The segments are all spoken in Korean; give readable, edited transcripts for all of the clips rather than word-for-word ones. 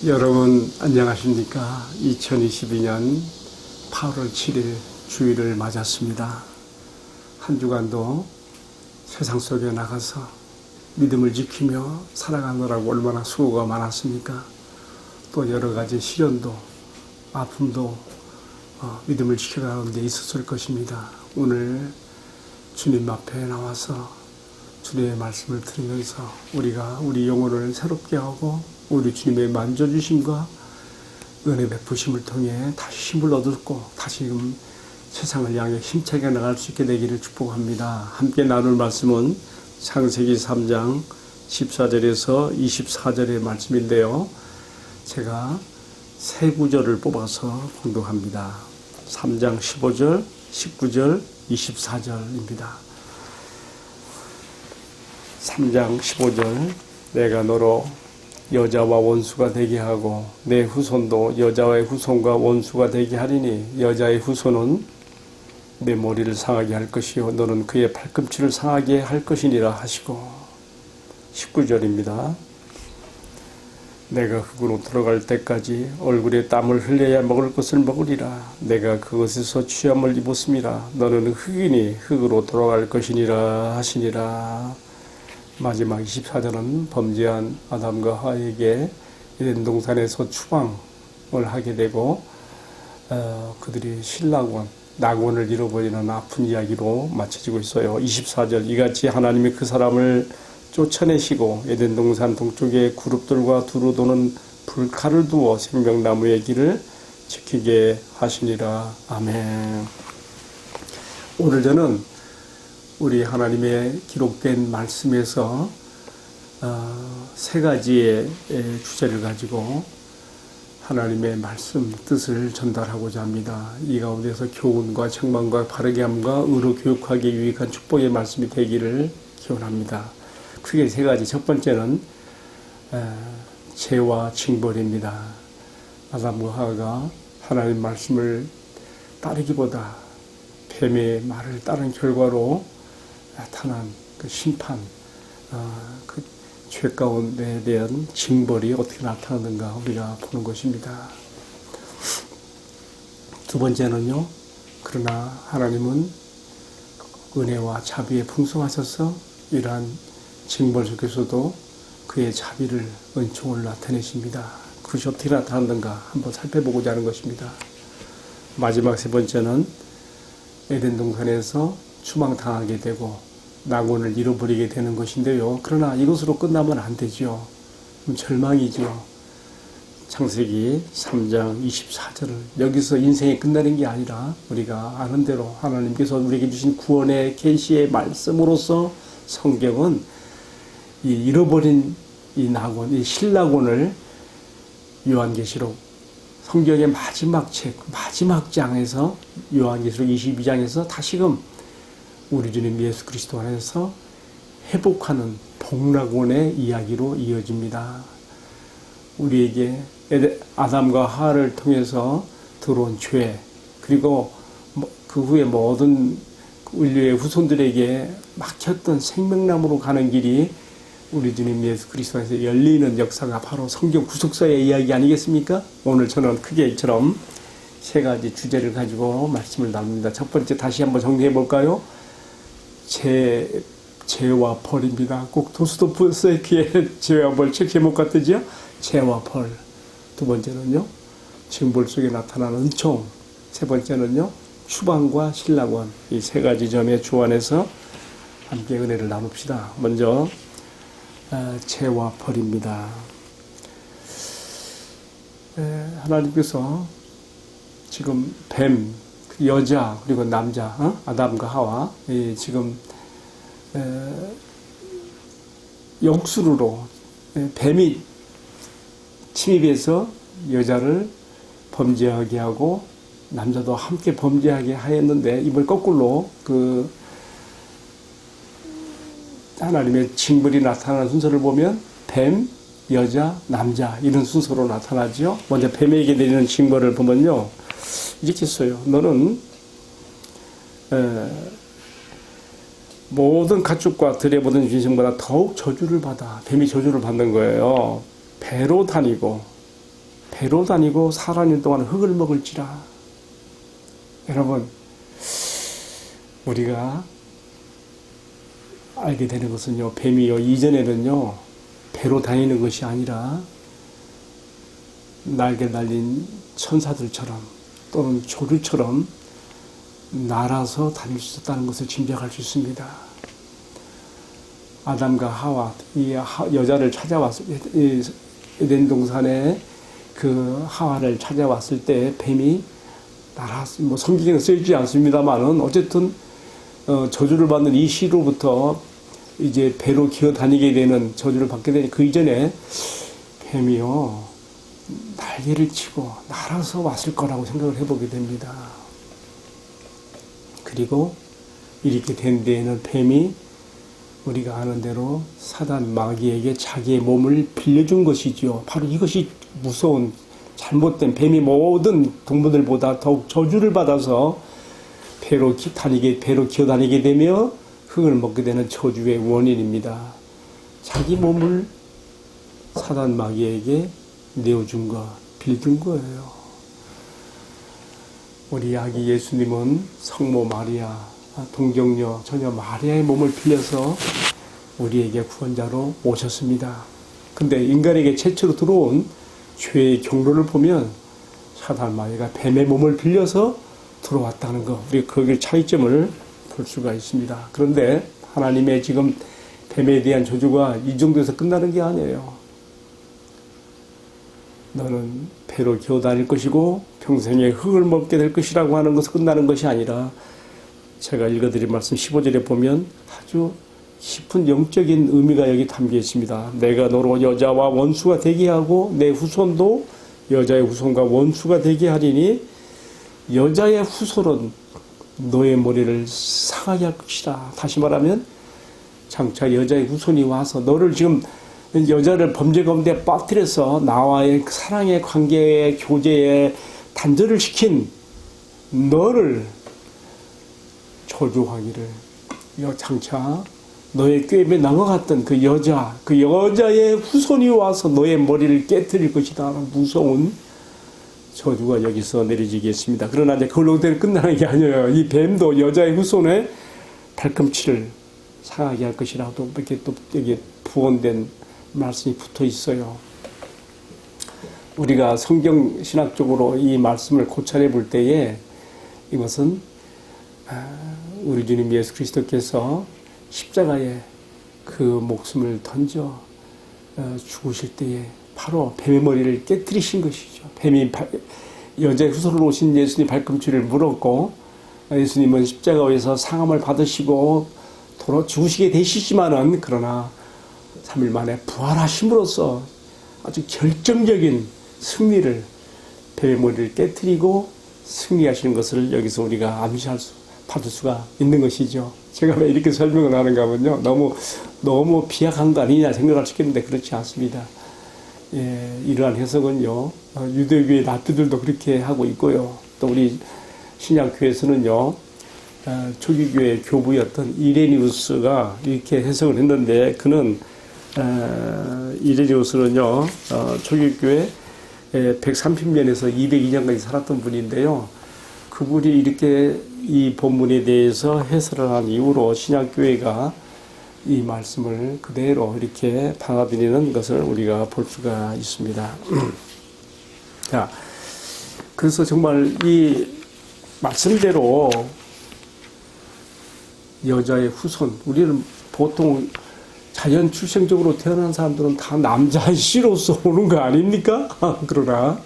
여러분 안녕하십니까? 2022년 8월 7일 주일을 맞았습니다. 한 주간도 세상 속에 나가서 믿음을 지키며 살아가느라고 얼마나 수고가 많았습니까? 또 여러 가지 시련도 아픔도 믿음을 지켜가는 데 있었을 것입니다. 오늘 주님 앞에 나와서 주님의 말씀을 들으면서 우리가 우리 영혼을 새롭게 하고 우리 주님의 만져주심과 은혜 베푸심을 통해 다시 힘을 얻고 다시금 세상을 향해 힘차게 나갈 수 있게 되기를 축복합니다. 함께 나눌 말씀은 창세기 3장 14절에서 24절의 말씀인데요. 제가 세 구절을 뽑아서 공독합니다. 3장 15절, 19절, 24절입니다. 3장 15절 내가 너로 여자와 원수가 되게 하고 내 후손도 여자의 후손과 원수가 되게 하리니 여자의 후손은 내 머리를 상하게 할 것이요 너는 그의 발꿈치를 상하게 할 것이니라 하시고 19절입니다. 내가 흙으로 들어갈 때까지 얼굴에 땀을 흘려야 먹을 것을 먹으리라. 내가 그것에서 취함을 입었음이라. 너는 흙이니 흙으로 돌아갈 것이니라 하시니라. 마지막 24절은 범죄한 아담과 하와에게 에덴 동산에서 추방을 하게 되고 그들이 신랑원, 낙원을 잃어버리는 아픈 이야기로 마쳐지고 있어요. 24절 이같이 하나님이 그 사람을 쫓아내시고 에덴 동산 동쪽에 그룹들과 두루 도는 불칼을 두어 생명나무의 길을 지키게 하시니라. 아멘. 오늘 저는 우리 하나님의 기록된 말씀에서 세 가지의 주제를 가지고 하나님의 말씀 뜻을 전달하고자 합니다. 이 가운데서 교훈과 책망과 바르게 함과 의로 교육하기에 유익한 축복의 말씀이 되기를 기원합니다. 크게 세 가지. 첫 번째는 죄와 징벌입니다. 아담과 하와가 하나님 말씀을 따르기보다 뱀의 말을 따른 결과로 나타난 그 심판, 그 죄 가운데에 대한 징벌이 어떻게 나타나는가 우리가 보는 것입니다. 두 번째는요, 그러나 하나님은 은혜와 자비에 풍성하셔서 이러한 징벌 속에서도 그의 자비를, 은총을 나타내십니다. 그것이 어떻게 나타나는가 한번 살펴보고자 하는 것입니다. 마지막 세 번째는 에덴 동산에서 추방당하게 되고 낙원을 잃어버리게 되는 것인데요. 그러나 이것으로 끝나면 안 되죠. 절망이죠. 창세기 3장 24절을 여기서 인생이 끝나는 게 아니라 우리가 아는 대로 하나님께서 우리에게 주신 구원의 계시의 말씀으로서 성경은 이 잃어버린 이 낙원, 이 신낙원을 요한계시록 성경의 마지막 책, 마지막 장에서 요한계시록 22장에서 다시금 우리 주님 예수 그리스도 안에서 회복하는 복락원의 이야기로 이어집니다. 우리에게 아담과 하와를 통해서 들어온 죄, 그리고 그 후에 모든 인류의 후손들에게 막혔던 생명나무로 가는 길이 우리 주님 예수 그리스도 안에서 열리는 역사가 바로 성경 구속사의 이야기 아니겠습니까? 오늘 저는 크게 이처럼 세 가지 주제를 가지고 말씀을 나눕니다. 첫 번째 다시 한번 정리해 볼까요? 죄와 벌입니다. 꼭 도스토옙스키의 죄와 벌 책 제목 같으죠? 죄와 벌. 두 번째는요, 징벌 속에 나타나는 은총. 세 번째는요, 추방과 신낙원. 이 세 가지 점의 주안에서 함께 은혜를 나눕시다. 먼저 죄와 벌입니다. 하나님께서 지금 뱀, 여자 그리고 남자, 아담과 하와 지금 역술로 뱀이 침입해서 여자를 범죄하게 하고 남자도 함께 범죄하게 하였는데 이번 거꾸로 그 하나님의 징벌이 나타나는 순서를 보면 뱀, 여자, 남자 이런 순서로 나타나죠. 먼저 뱀에게 내리는 징벌을 보면요. 이렇게 써요. 너는 모든 가축과 들의 모든 짐승보다 더욱 저주를 받아. 뱀이 저주를 받는 거예요. 배로 다니고 배로 다니고 4년 동안 흙을 먹을지라. 여러분, 우리가 알게 되는 것은요, 뱀이요, 이전에는요, 배로 다니는 것이 아니라 날개 달린 천사들처럼 또는 조류처럼 날아서 다닐 수 있었다는 것을 짐작할 수 있습니다. 아담과 하와, 이 여자를 찾아왔을 때, 에덴 동산에 그 하와를 찾아왔을 때 뱀이 날아서, 뭐 성경에는 쓰이지 않습니다만은 어쨌든 저주를 받는 이 시로부터 이제 배로 기어 다니게 되는 저주를 받게 되니 그 이전에 뱀이요 날개를 치고 날아서 왔을 거라고 생각을 해보게 됩니다. 그리고 이렇게 된 데에는 뱀이 우리가 아는 대로 사단 마귀에게 자기의 몸을 빌려준 것이지요. 바로 이것이 무서운 잘못된 뱀이 모든 동물들보다 더욱 저주를 받아서 배로 기어 다니게 되며 흙을 먹게 되는 저주의 원인입니다. 자기 몸을 사단 마귀에게 내어준 거, 빌려준 거예요. 우리 아기 예수님은 성모 마리아, 동정녀, 처녀 마리아의 몸을 빌려서 우리에게 구원자로 오셨습니다. 근데 인간에게 최초로 들어온 죄의 경로를 보면 사단 마귀가 뱀의 몸을 빌려서 들어왔다는 거, 우리가 거기에 차이점을 볼 수가 있습니다. 그런데 하나님의 지금 뱀에 대한 저주가 이 정도에서 끝나는 게 아니에요. 너는 배로 기어 다닐 것이고 평생에 흙을 먹게 될 것이라고 하는 것은 끝나는 것이 아니라 제가 읽어드린 말씀 15절에 보면 아주 깊은 영적인 의미가 여기 담겨 있습니다. 내가 너로 여자와 원수가 되게 하고 내 후손도 여자의 후손과 원수가 되게 하리니 여자의 후손은 너의 머리를 상하게 할 것이다. 다시 말하면 장차 여자의 후손이 와서 너를 지금 여자를 범죄 가운데 빠뜨려서 나와의 사랑의 관계의 교제에 단절을 시킨 너를 저주하기를 장차 너의 꾀에 넘어갔던 그 여자의 후손이 와서 너의 머리를 깨뜨릴 것이다. 무서운 저주가 여기서 내려지겠습니다. 그러나 이제 그걸로 끝나는 게 아니에요. 이 뱀도 여자의 후손의 발꿈치를 상하게 할 것이라도 이렇게 또 여기 부언된 말씀이 붙어 있어요. 우리가 성경 신학적으로 이 말씀을 고찰해 볼 때에 이것은 우리 주님 예수 그리스도께서 십자가에 그 목숨을 던져 죽으실 때에 바로 뱀의 머리를 깨뜨리신 것이죠. 뱀이 여자의 후손으로 오신 예수님 발꿈치를 물었고 예수님은 십자가에서 상함을 받으시고 죽으시게 되시지만은 그러나 3일 만에 부활하심으로써 아주 결정적인 승리를 뱀의 머리를 깨뜨리고 승리하시는 것을 여기서 우리가 받을 수가 있는 것이죠. 제가 왜 이렇게 설명을 하는가 하면요. 너무 비약한 거 아니냐 생각할 수 있겠는데 그렇지 않습니다. 예, 이러한 해석은요. 유대교의 라피들도 그렇게 하고 있고요. 또 우리 신약교회에서는요. 초기교회 교부였던 이레니우스가 이렇게 해석을 했는데 그는 이레니우스는요. 초기교회 130년에서 202년까지 살았던 분인데요. 그분이 이렇게 이 본문에 대해서 해설을 한 이후로 신약교회가 이 말씀을 그대로 이렇게 받아들이는 것을 우리가 볼 수가 있습니다. 자, 그래서 정말 이 말씀대로 여자의 후손, 우리는 보통 자연 출생적으로 태어난 사람들은 다 남자의 씨로서 오는 거 아닙니까? 그러나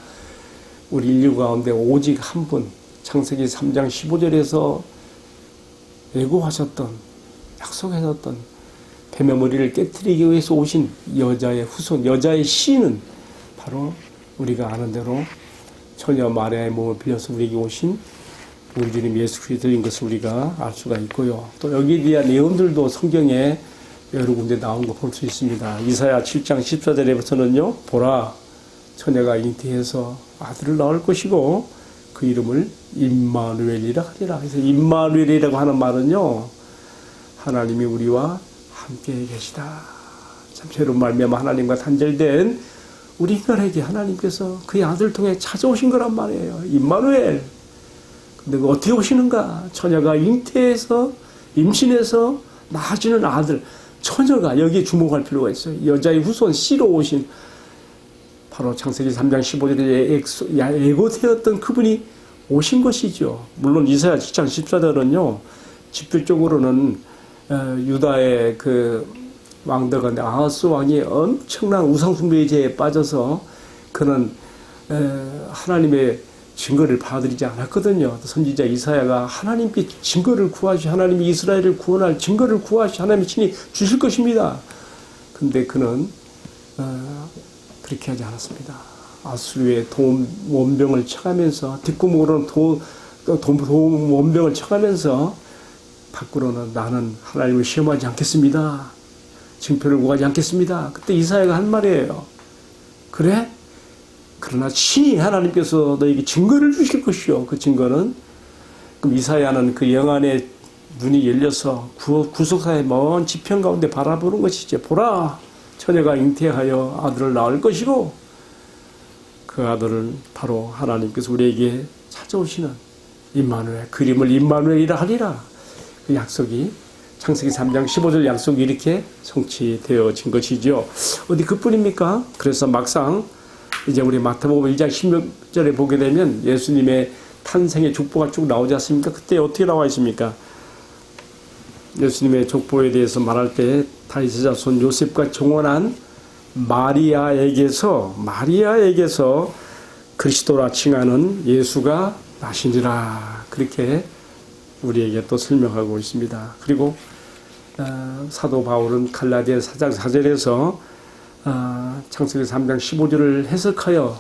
우리 인류 가운데 오직 한 분, 창세기 3장 15절에서 예고하셨던, 약속하셨던 뱀의 머리를 깨뜨리기 위해서 오신 여자의 후손, 여자의 씨는 바로 우리가 아는 대로 처녀 마리아의 몸을 빌려서 우리에게 오신 우리 주님 예수 그리스도인 것을 우리가 알 수가 있고요. 또 여기에 대한 내용들도 성경에 여러 군데 나온 거 볼 수 있습니다. 이사야 7장 14절에부터는요. 보라, 처녀가 잉태해서 아들을 낳을 것이고 그 이름을 임마누엘이라 하리라. 그래서 임마누엘이라고 하는 말은요. 하나님이 우리와 함께 계시다. 참 죄로 말미암아 하나님과 단절된 우리 인간에게 하나님께서 그의 아들을 통해 찾아오신 거란 말이에요. 임마누엘. 근데 어떻게 오시는가? 처녀가 잉태해서 임신해서 낳아지는 아들, 처녀가 여기에 주목할 필요가 있어요. 여자의 후손 씨로 오신, 바로 창세기 3장 15절에 예고되었던 그분이 오신 것이죠. 물론 이사야 7장 14절은요, 직접적으로는 유다의 그 왕들과 아하스 왕이 엄청난 우상숭배의 죄에 빠져서 그는 하나님의 증거를 받아들이지 않았거든요. 선지자 이사야가 하나님께 증거를 구하시, 하나님이 이스라엘을 구원할 증거를 구하시, 하나님이 친히 주실 것입니다. 근데 그는 그렇게 하지 않았습니다. 아수르의 원병을 쳐가면서, 뒷구멍으로는 원병을 쳐가면서 밖으로는 나는 하나님을 시험하지 않겠습니다. 증표를 구하지 않겠습니다. 그때 이사야가 한 말이에요. 그래? 그러나 친히 하나님께서 너에게 증거를 주실 것이요. 그 증거는, 그럼 이사야는 그 영안의 눈이 열려서 구속사의 먼 지평 가운데 바라보는 것이지. 보라, 처녀가 잉태하여 아들을 낳을 것이고, 그 아들은 바로 하나님께서 우리에게 찾아오시는 임마누엘, 그림을 임마누엘이라 하리라. 그 약속이, 창세기 3장 15절 약속이 이렇게 성취되어진 것이죠. 어디 그뿐입니까? 그래서 막상 이제 우리 마태복음 1장 16절에 보게 되면 예수님의 탄생의 족보가 쭉 나오지 않습니까? 그때 어떻게 나와 있습니까? 예수님의 족보에 대해서 말할 때 다윗의 자손 요셉과 정혼한 마리아에게서 그리스도라 칭하는 예수가 나시니라. 그렇게 우리에게 또 설명하고 있습니다. 그리고 사도 바울은 갈라디아 4장 4절에서 창세기 3장 15절을 해석하여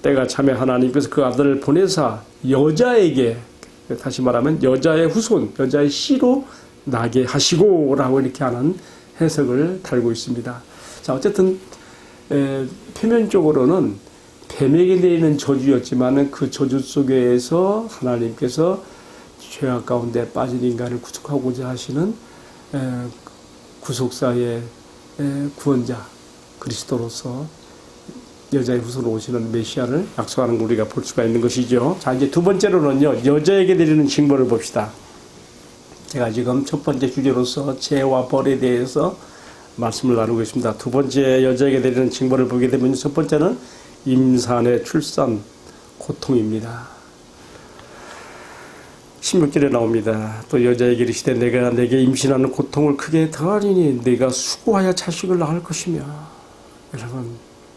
때가 차매 하나님께서 그 아들을 보내사 여자에게, 다시 말하면 여자의 후손, 여자의 씨로 나게 하시고 라고 이렇게 하는 해석을 달고 있습니다. 자, 어쨌든 표면적으로는 뱀에게 내리는 저주였지만 그 저주 속에서 하나님께서 죄악 가운데 빠진 인간을 구속하고자 하시는 구속사의 구원자 그리스도로서 여자의 후손으로 오시는 메시아를 약속하는 걸 우리가 볼 수가 있는 것이죠. 자, 이제 두 번째로는요, 여자에게 내리는 징벌을 봅시다. 제가 지금 첫 번째 주제로서 죄와 벌에 대해서 말씀을 나누고 있습니다. 두 번째 여자에게 내리는 징벌을 보게 되면 첫 번째는 임산의 출산 고통입니다. 16절에 나옵니다. 또 여자에게 이르시되 내가 내게 임신하는 고통을 크게 더하리니 네가 수고하여 자식을 낳을 것이며. 여러분,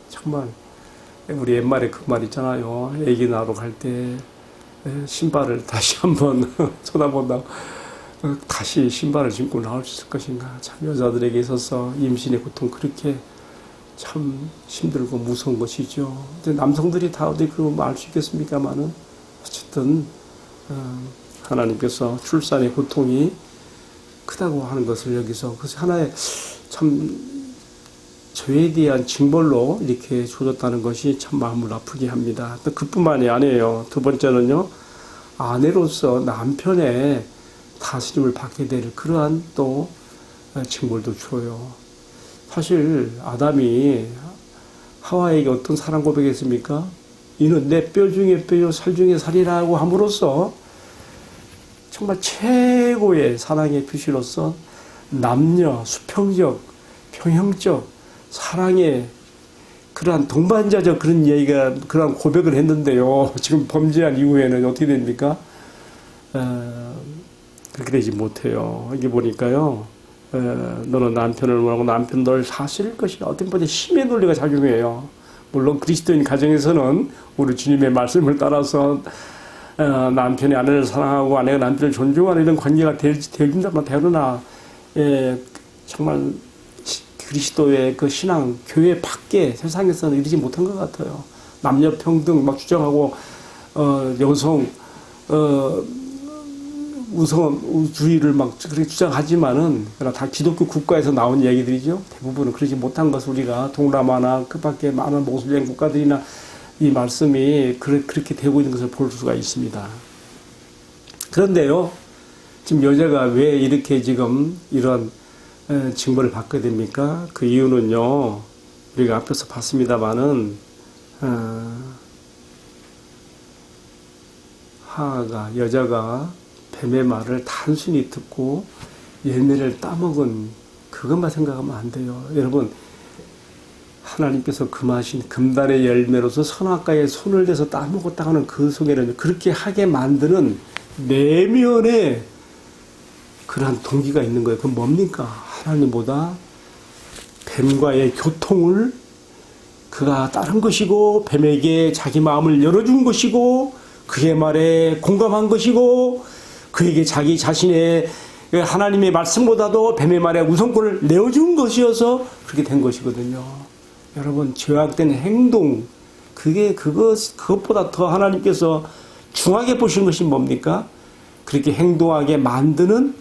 정말 우리 옛말에 그 말 있잖아요. 애기 낳으러 갈 때 신발을 다시 한번 쳐다본다. 다시 신발을 신고 나올 수 있을 것인가. 참 여자들에게 있어서 임신의 고통 그렇게 참 힘들고 무서운 것이죠. 근데 남성들이 다 어디 그거 알 수 있겠습니까만은 어쨌든 하나님께서 출산의 고통이 크다고 하는 것을 여기서, 그래서 하나의 참 죄에 대한 징벌로 이렇게 주어졌다는 것이 참 마음을 아프게 합니다. 또 그뿐만이 아니에요. 두 번째는요, 아내로서 남편의 다스림을 받게 될 그러한 또 징벌도 줘요. 사실 아담이 하와에게 어떤 사랑 고백했습니까? 이는 내 뼈 중에 뼈요 살 중에 살이라고 함으로써 정말 최고의 사랑의 표시로서 남녀 수평적 평형적 사랑의 그러한 동반자적 그런 얘기가, 그러한 고백을 했는데요. 지금 범죄한 이후에는 어떻게 됩니까? 그렇게 되지 못해요. 이게 보니까요, 너는 남편을 원하고 남편 너를 사실일 것이라. 어떤 번째 힘의 논리가 작용해요. 물론 그리스도인 가정에서는 우리 주님의 말씀을 따라서 남편이 아내를 사랑하고 아내가 남편을 존중하는 이런 관계가 되어진다면, 되러나 정말 그리스도의 그 신앙, 교회 밖에 세상에서는 이르지 못한 것 같아요. 남녀 평등 막 주장하고 여성 우선주의를 막 그렇게 주장하지만은, 그러나 다 기독교 국가에서 나온 얘기들이죠. 대부분은 그러지 못한 것을 우리가 동남아나 그 밖에 많은 모슬렘 국가들이나 이 말씀이 그렇게 되고 있는 것을 볼 수가 있습니다. 그런데요, 지금 여자가 왜 이렇게 지금 이런 징벌을 받게 됩니까? 그 이유는요, 우리가 앞에서 봤습니다마는 하하가 여자가 뱀의 말을 단순히 듣고 열매를 따먹은 그것만 생각하면 안 돼요. 여러분, 하나님께서 금하신 금단의 열매로서 선악과에 손을 대서 따먹었다 하는 그 속에는 그렇게 하게 만드는 내면에 그러한 동기가 있는 거예요. 그건 뭡니까? 하나님보다 뱀과의 교통을 그가 따른 것이고, 뱀에게 자기 마음을 열어준 것이고, 그의 말에 공감한 것이고, 그에게 자기 자신의 하나님의 말씀보다도 뱀의 말에 우선권을 내어준 것이어서 그렇게 된 것이거든요. 여러분, 죄악된 행동, 그것보다 더 하나님께서 중하게 보신 것이 뭡니까? 그렇게 행동하게 만드는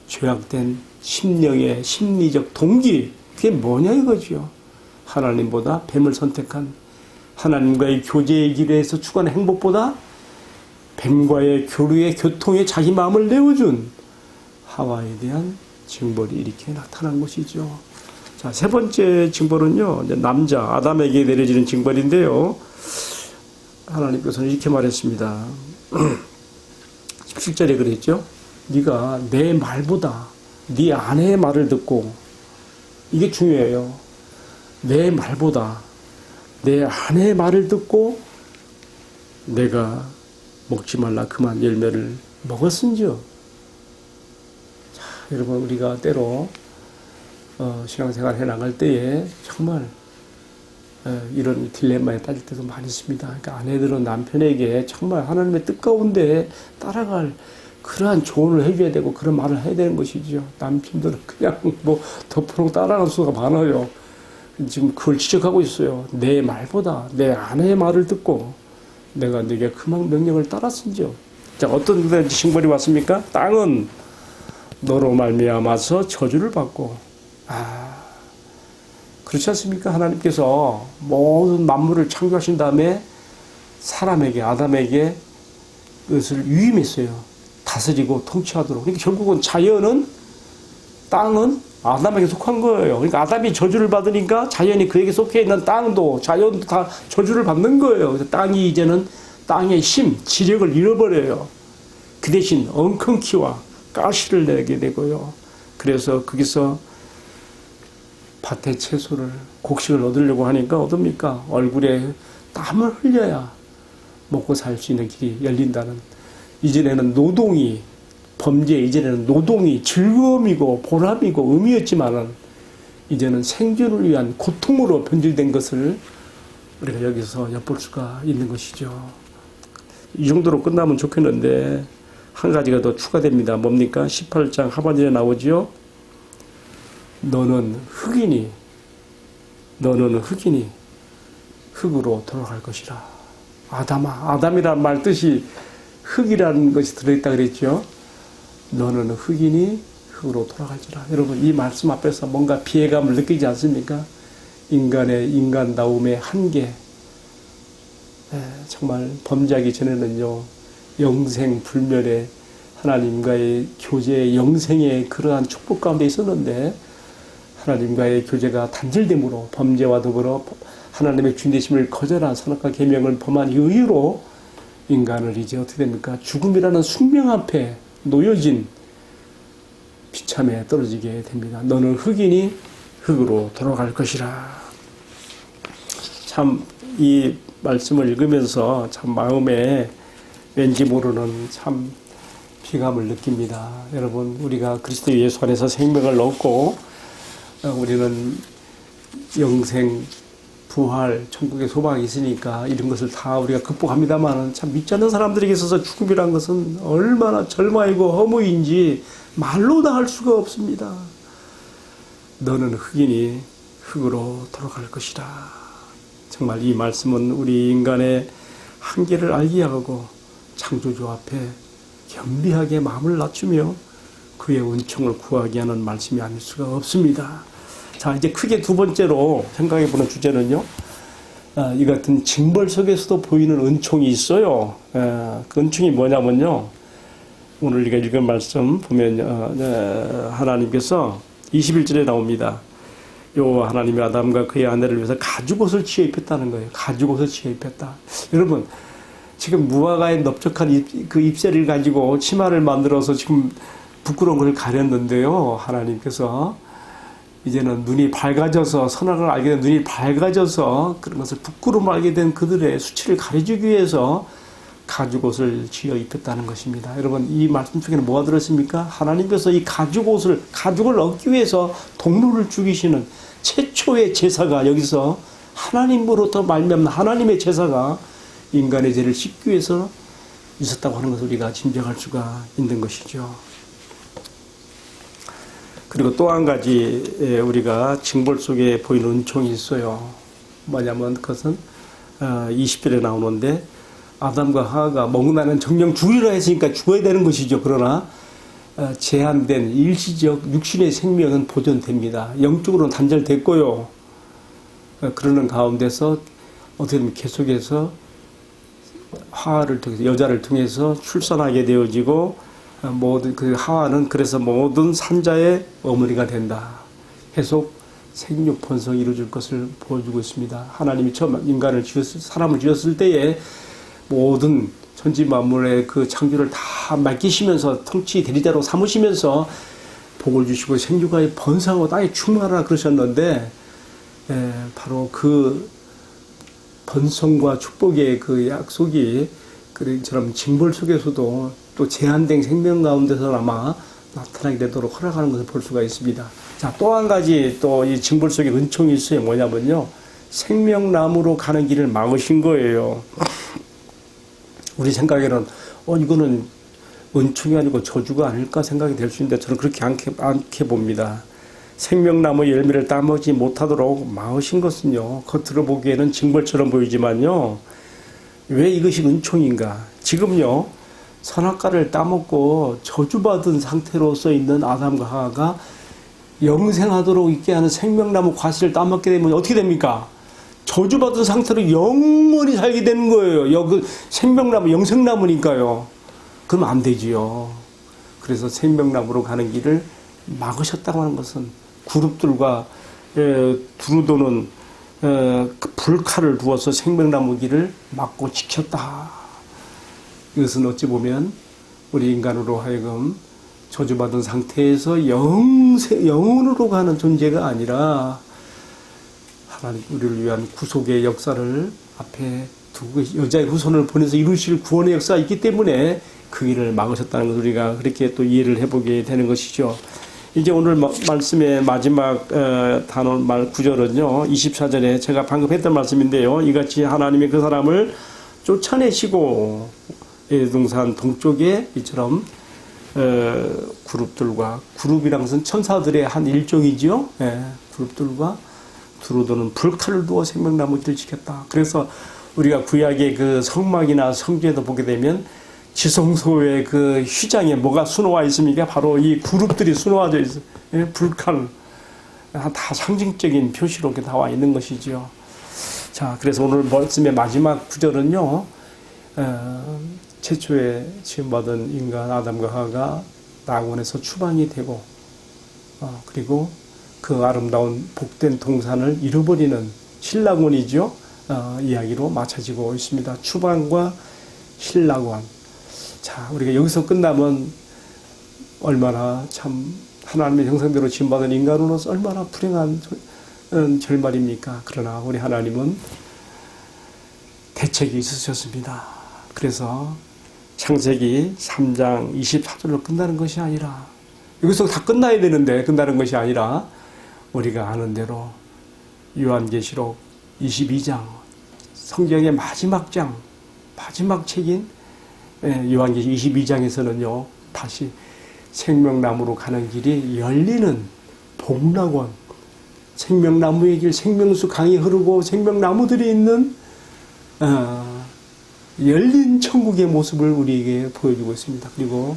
죄악된 심령의 심리적 동기, 그게 뭐냐 이거죠. 하나님보다 뱀을 선택한, 하나님과의 교제의 길에서 추구하는 행복보다 뱀과의 교류의 교통에 자기 마음을 내어준 하와에 대한 징벌이 이렇게 나타난 것이죠. 자, 세 번째 징벌은요, 이제 남자 아담에게 내려지는 징벌인데요. 하나님께서는 이렇게 말했습니다. 17절에 그랬죠. 네가 내 말보다 네 아내의 말을 듣고, 이게 중요해요. 내 말보다 내 아내의 말을 듣고 내가 먹지 말라 그만 열매를 먹었은지요. 자, 여러분, 우리가 때로 신앙생활 해나갈 때에 정말 이런 딜레마에 빠질 때도 많이 있습니다. 그러니까 아내들은 남편에게 정말 하나님의 뜻 가운데 따라갈 그러한 조언을 해줘야 되고 그런 말을 해야 되는 것이죠. 남편들은 그냥 뭐 덮으로 따라가는 수가 많아요. 지금 그걸 지적하고 있어요. 내 말보다 내 아내의 말을 듣고 내가 네게 그만 명령을 따랐은지요. 자, 어떤 징벌이 왔습니까? 땅은 너로 말미암아서 저주를 받고, 그렇지 않습니까? 하나님께서 모든 만물을 창조하신 다음에 사람에게, 아담에게 그것을 위임했어요. 다스리고 통치하도록. 그러니까 결국은 자연은, 땅은 아담에게 속한 거예요. 그러니까 아담이 저주를 받으니까 자연이 그에게 속해 있는 땅도, 자연도 다 저주를 받는 거예요. 그래서 땅이 이제는 땅의 힘, 지력을 잃어버려요. 그 대신 엉겅퀴와 가시를 내게 되고요. 그래서 거기서 밭의 채소를, 곡식을 얻으려고 하니까 어떻습니까? 얼굴에 땀을 흘려야 먹고 살 수 있는 길이 열린다는, 이전에는 노동이, 범죄 이전에는 노동이 즐거움이고 보람이고 의미였지만은 이제는 생존을 위한 고통으로 변질된 것을 우리가 여기서 엿볼 수가 있는 것이죠. 이 정도로 끝나면 좋겠는데 한 가지가 더 추가됩니다. 뭡니까? 18장 하반절에 나오지요. 너는 흙이니 흙으로 돌아갈 것이라. 아담이란 말 뜻이 흙이라는 것이 들어있다 그랬죠. 너는 흙이니 흙으로 돌아갈지라. 여러분, 이 말씀 앞에서 뭔가 피해감을 느끼지 않습니까? 인간의 인간다움의 한계. 정말 범죄하기 전에는요, 영생불멸의 하나님과의 교제의 영생의 그러한 축복 가운데 있었는데, 하나님과의 교제가 단절됨으로 범죄와 더불어 하나님의 주인되심을 거절한 선악과 계명을 범한 이유로 인간을 이제 어떻게 됩니까? 죽음이라는 숙명 앞에 놓여진 비참에 떨어지게 됩니다. 너는 흙이니 흙으로 돌아갈 것이라. 참 이 말씀을 읽으면서 참 마음에 왠지 모르는 참 피감을 느낍니다. 여러분, 우리가 그리스도 예수 안에서 생명을 얻고 우리는 영생, 부활, 천국의 소망이 있으니까 이런 것을 다 우리가 극복합니다만, 참 믿지 않는 사람들에게 있어서 죽음이란 것은 얼마나 절망이고 허무인지 말로 다 할 수가 없습니다. 너는 흙이니 흙으로 돌아갈 것이라. 정말 이 말씀은 우리 인간의 한계를 알게 하고 창조주 앞에 겸비하게 마음을 낮추며 그의 은총을 구하게 하는 말씀이 아닐 수가 없습니다. 자, 이제 크게 두 번째로 생각해 보는 주제는요, 이 같은 징벌 속에서도 보이는 은총이 있어요. 그 은총이 뭐냐면요, 오늘 우리가 읽은 말씀 보면 하나님께서 21절에 나옵니다. 요 하나님이 아담과 그의 아내를 위해서 가죽옷을 지어 입혔다는 거예요. 가죽옷을 지어 입혔다. 여러분, 지금 무화과의 넓적한 그 잎새를 가지고 치마를 만들어서 지금 부끄러운 걸 가렸는데요. 하나님께서 이제는 눈이 밝아져서, 선악을 알게 된 눈이 밝아져서 그런 것을 부끄러움을 알게 된 그들의 수치를 가려주기 위해서 가죽옷을 지어 입혔다는 것입니다. 여러분, 이 말씀 속에는 뭐가 들었습니까? 하나님께서 이 가죽을 얻기 위해서 동물을 죽이시는 최초의 제사가, 여기서 하나님으로부터 말미암는 하나님의 제사가 인간의 죄를 씻기 위해서 있었다고 하는 것을 우리가 짐작할 수가 있는 것이죠. 그리고 또 한 가지 우리가 징벌 속에 보이는 은총이 있어요. 뭐냐면 그것은 20절에 나오는데, 아담과 하와가 먹나는 정령 죽으리라 했으니까 죽어야 되는 것이죠. 그러나 제한된 일시적 육신의 생명은 보존됩니다. 영적으로는 단절됐고요. 그러는 가운데서 어떻게 보면 계속해서 하와를 통해서, 여자를 통해서 출산하게 되어지고, 모든 그 하와는 그래서 모든 산자의 어머니가 된다. 계속 생육 번성이 이루어질 것을 보여주고 있습니다. 하나님이 처음 사람을 지었을 때에 모든 천지 만물의 그 창조를 다 맡기시면서 통치 대리자로 삼으시면서 복을 주시고 생육하여 번성하고 땅에 충만하라 그러셨는데, 바로 그 번성과 축복의 그 약속이 그처럼 징벌 속에서도 또 제한된 생명 가운데서나마 나타나게 되도록 허락하는 것을 볼 수가 있습니다. 자, 또 한 가지 또 이 징벌 속에 은총이 있어요. 뭐냐면요, 생명나무로 가는 길을 막으신 거예요. 우리 생각에는 이거는 은총이 아니고 저주가 아닐까 생각이 될 수 있는데, 저는 그렇게 않게 봅니다. 생명나무 열매를 따먹지 못하도록 막으신 것은요, 겉으로 보기에는 징벌처럼 보이지만요, 왜 이것이 은총인가? 지금요, 선악과를 따먹고 저주받은 상태로서 있는 아담과 하와가 영생하도록 있게 하는 생명나무 과실을 따먹게 되면 어떻게 됩니까? 저주받은 상태로 영원히 살게 되는 거예요. 그 생명나무, 영생나무니까요. 그럼 안 되지요. 그래서 생명나무로 가는 길을 막으셨다고 하는 것은 그룹들과 두루 도는 그 불칼을 두어서 생명나무 길을 막고 지켰다. 이것은 어찌 보면 우리 인간으로 하여금 저주받은 상태에서 영원으로 가는 존재가 아니라 하나님 우리를 위한 구속의 역사를 앞에 두고 여자의 후손을 보내서 이루실 구원의 역사가 있기 때문에 그 일을 막으셨다는 것을 우리가 그렇게 또 이해를 해보게 되는 것이죠. 이제 오늘 말씀의 마지막 구절은요, 24절에 제가 방금 했던 말씀인데요, 이같이 하나님이 그 사람을 쫓아내시고 동산 동쪽에 이처럼 그룹이란 것은 천사들의 한 일종이지요. 그룹들과 두루 도는 불칼을 두어 생명나무 길을 지켰다. 그래서 우리가 구약의 그 성막이나 성전에도 보게 되면 지성소의 그 휘장에 뭐가 수놓아 있습니까? 바로 이 그룹들이 수놓아져 있어요. 불칼. 다 상징적인 표시로 이렇게 나와 있는 것이죠. 자, 그래서 오늘 말씀의 마지막 구절은요, 최초에 지음받은 인간 아담과 하와가 낙원에서 추방이 되고, 그리고 그 아름다운 복된 동산을 잃어버리는 신락원이죠. 이야기로 맞춰지고 있습니다. 추방과 신락원. 자, 우리가 여기서 끝나면 얼마나 참 하나님의 형상대로 지음받은 인간으로서 얼마나 불행한 결말입니까? 그러나 우리 하나님은 대책이 있으셨습니다. 그래서 창세기 3장 24절로 끝나는 것이 아니라, 여기서 다 끝나야 되는데 끝나는 것이 아니라 우리가 아는 대로 요한계시록 22장, 성경의 마지막 장, 마지막 책인 요한계시록 22장에서는요, 다시 생명나무로 가는 길이 열리는 복락원, 생명나무의 길, 생명수 강이 흐르고 생명나무들이 있는 열린 천국의 모습을 우리에게 보여주고 있습니다. 그리고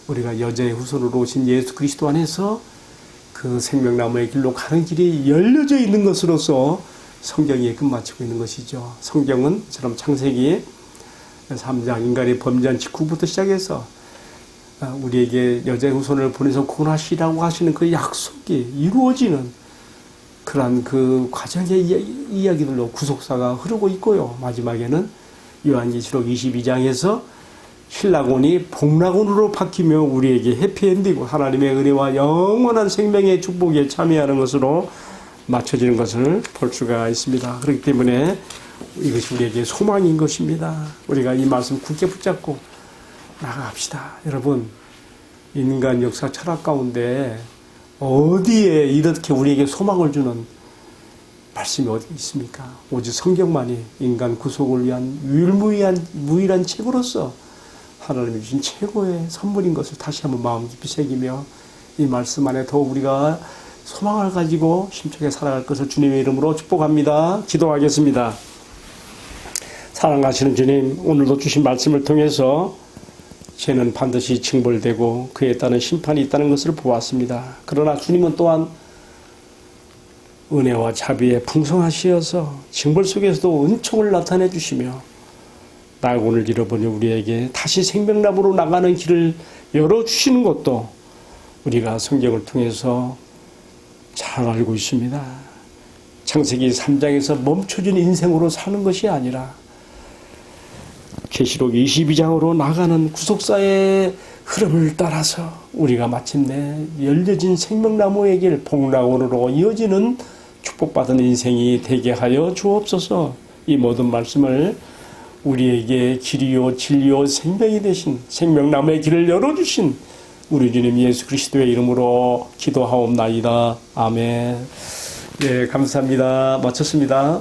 우리가 여자의 후손으로 오신 예수 그리스도 안에서 그 생명나무의 길로 가는 길이 열려져 있는 것으로서 성경이 끝마치고 있는 것이죠. 성경은 저처럼 창세기 3장 인간의 범죄한 직후부터 시작해서 우리에게 여자의 후손을 보내서 구원하시라고 하시는 그 약속이 이루어지는 그러한 그 과정의 이야기들로 구속사가 흐르고 있고요. 마지막에는 요한계시록 22장에서 신라곤이 복락곤으로 바뀌며 우리에게 해피엔딩이고 하나님의 은혜와 영원한 생명의 축복에 참여하는 것으로 맞춰지는 것을 볼 수가 있습니다. 그렇기 때문에 이것이 우리에게 소망인 것입니다. 우리가 이 말씀 굳게 붙잡고 나아갑시다. 여러분, 인간 역사 철학 가운데 어디에 이렇게 우리에게 소망을 주는 말씀이 어디 있습니까? 오직 성경만이 인간 구속을 위한 유일무이한 책으로서 하나님이 주신 최고의 선물인 것을 다시 한번 마음 깊이 새기며 이 말씀 안에 더 우리가 소망을 가지고 힘차게 살아갈 것을 주님의 이름으로 축복합니다. 기도하겠습니다. 사랑하시는 주님, 오늘도 주신 말씀을 통해서 죄는 반드시 징벌되고 그에 따른 심판이 있다는 것을 보았습니다. 그러나 주님은 또한 은혜와 자비에 풍성하시어서 징벌 속에서도 은총을 나타내 주시며 낙원을 잃어버린 우리에게 다시 생명나무로 나가는 길을 열어주시는 것도 우리가 성경을 통해서 잘 알고 있습니다. 창세기 3장에서 멈춰진 인생으로 사는 것이 아니라 계시록 22장으로 나가는 구속사의 흐름을 따라서 우리가 마침내 열려진 생명나무의 길 복락원으로 이어지는 축복받은 인생이 되게 하여 주옵소서. 이 모든 말씀을 우리에게 길이요 진리요 생명이 되신 생명나무의 길을 열어주신 우리 주님 예수 그리스도의 이름으로 기도하옵나이다. 아멘. 네, 감사합니다. 마쳤습니다.